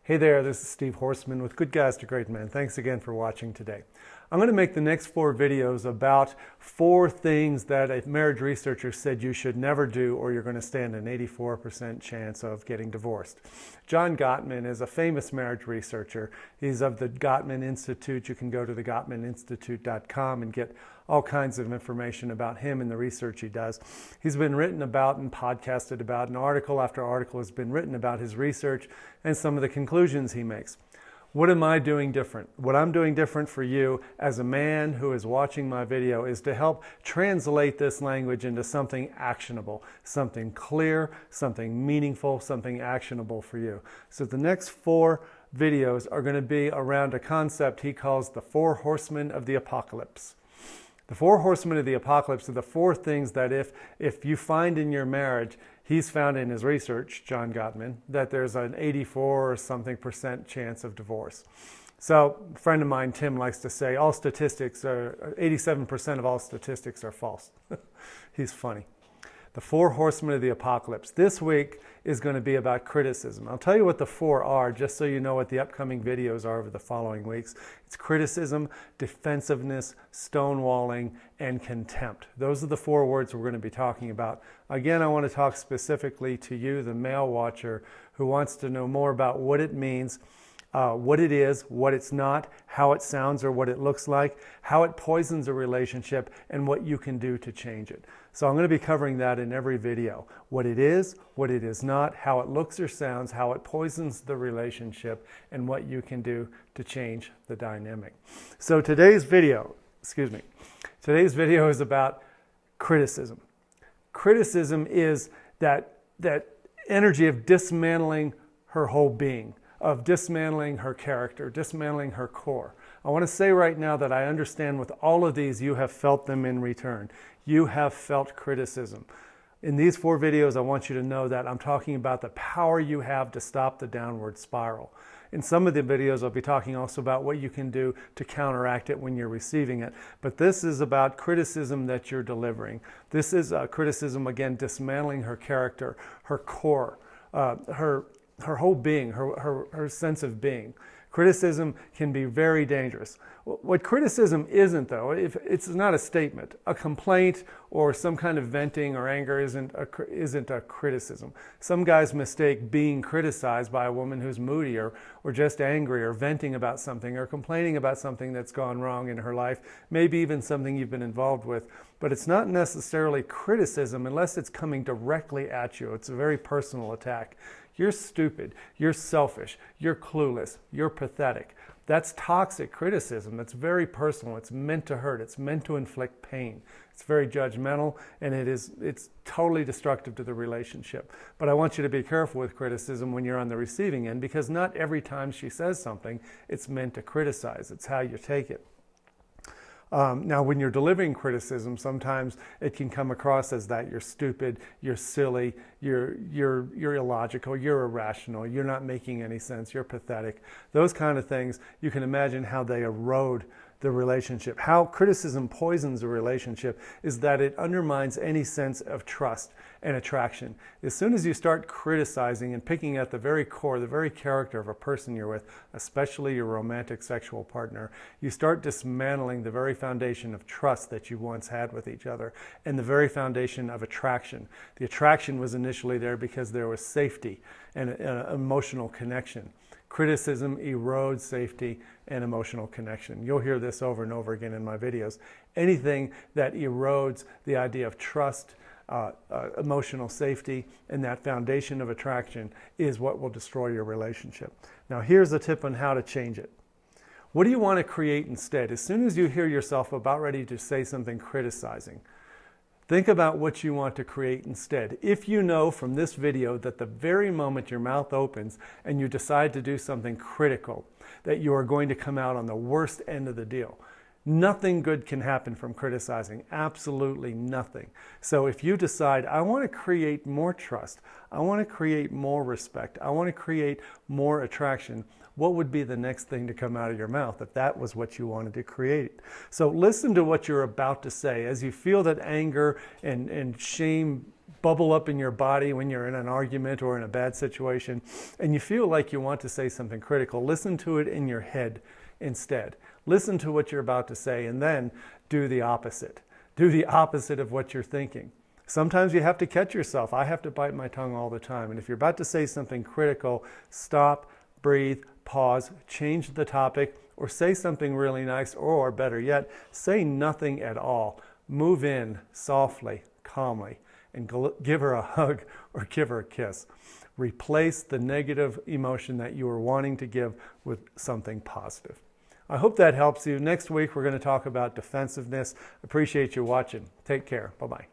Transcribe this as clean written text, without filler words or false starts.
Hey there, this is Steve Horseman with Good Guys to Great Men. Thanks again for watching today. I'm going to make the next 4 videos about 4 things that a marriage researcher said you should never do or you're going to stand an 84% chance of getting divorced. John Gottman is a famous marriage researcher. He's of the Gottman Institute. You can go to thegottmaninstitute.com and get all kinds of information about him and the research he does. He's been written about and podcasted about, and article after article has been written about his research and some of the conclusions he makes. What am I doing different? What I'm doing different for you as a man who is watching my video is to help translate this language into something actionable, something clear, something meaningful, something actionable for you. So the next 4 videos are going to be around a concept he calls the 4 Horsemen of the Apocalypse. The 4 Horsemen of the Apocalypse are the 4 things that if you find in your marriage, he's found in his research, John Gottman, that there's an 84 or something % chance of divorce. So a friend of mine, Tim, likes to say all statistics are, 87% of all statistics are false. He's funny. The 4 Horsemen of the Apocalypse. This week is going to be about criticism. I'll tell you what the 4 are, just so you know what the upcoming videos are over the following weeks. It's criticism, defensiveness, stonewalling, and contempt. Those are the 4 words we're going to be talking about. Again, I want to talk specifically to you, the male watcher, who wants to know more about what it means, what it is, what it's not, how it sounds or what it looks like, how it poisons a relationship, and what you can do to change it. So I'm going to be covering that in every video. What it is not, how it looks or sounds, how it poisons the relationship, and what you can do to change the dynamic. So today's video is about criticism. Criticism is that energy of dismantling her whole being, of dismantling her character, dismantling her core. I want to say right now that I understand with all of these, you have felt them in return. You have felt criticism. In these 4 videos, I want you to know that I'm talking about the power you have to stop the downward spiral. In some of the videos, I'll be talking also about what you can do to counteract it when you're receiving it. But this is about criticism that you're delivering. This is criticism, again, dismantling her character, her core, her whole being, her sense of being. Criticism can be very dangerous. What criticism isn't, though, it's not a statement. A complaint or some kind of venting or anger isn't a criticism. Some guys mistake being criticized by a woman who's moody or just angry or venting about something or complaining about something that's gone wrong in her life, maybe even something you've been involved with. But it's not necessarily criticism unless it's coming directly at you. It's a very personal attack. You're stupid, you're selfish, you're clueless, you're pathetic. That's toxic criticism. It's very personal. It's meant to hurt. It's meant to inflict pain. It's very judgmental, and it's totally destructive to the relationship. But I want you to be careful with criticism when you're on the receiving end, because not every time she says something, it's meant to criticize. It's how you take it. Now, when you're delivering criticism, sometimes it can come across as that you're stupid, you're silly, you're illogical, you're irrational, you're not making any sense, you're pathetic. Those kind of things, you can imagine how they erode the relationship. How criticism poisons a relationship is that it undermines any sense of trust and attraction. As soon as you start criticizing and picking at the very core, the very character of a person you're with, especially your romantic sexual partner, you start dismantling the very foundation of trust that you once had with each other and the very foundation of attraction. The attraction was initially there because there was safety and an emotional connection. Criticism erodes safety and emotional connection. You'll hear this over and over again in my videos. Anything that erodes the idea of trust, emotional safety, and that foundation of attraction is what will destroy your relationship. Now, here's a tip on how to change it. What do you want to create instead? As soon as you hear yourself about ready to say something criticizing, think about what you want to create instead. If you know from this video that the very moment your mouth opens and you decide to do something critical, that you are going to come out on the worst end of the deal. Nothing good can happen from criticizing, absolutely nothing. So if you decide, I want to create more trust, I want to create more respect. I want to create more attraction. What would be the next thing to come out of your mouth if that was what you wanted to create? So listen to what you're about to say. As you feel that anger and shame bubble up in your body when you're in an argument or in a bad situation, and you feel like you want to say something critical, listen to it in your head instead. Listen to what you're about to say and then do the opposite. Do the opposite of what you're thinking. Sometimes you have to catch yourself. I have to bite my tongue all the time. And if you're about to say something critical, stop, breathe, pause, change the topic, or say something really nice, or better yet, say nothing at all. Move in softly, calmly, and give her a hug or give her a kiss. Replace the negative emotion that you were wanting to give with something positive. I hope that helps you. Next week, we're going to talk about defensiveness. Appreciate you watching. Take care. Bye-bye.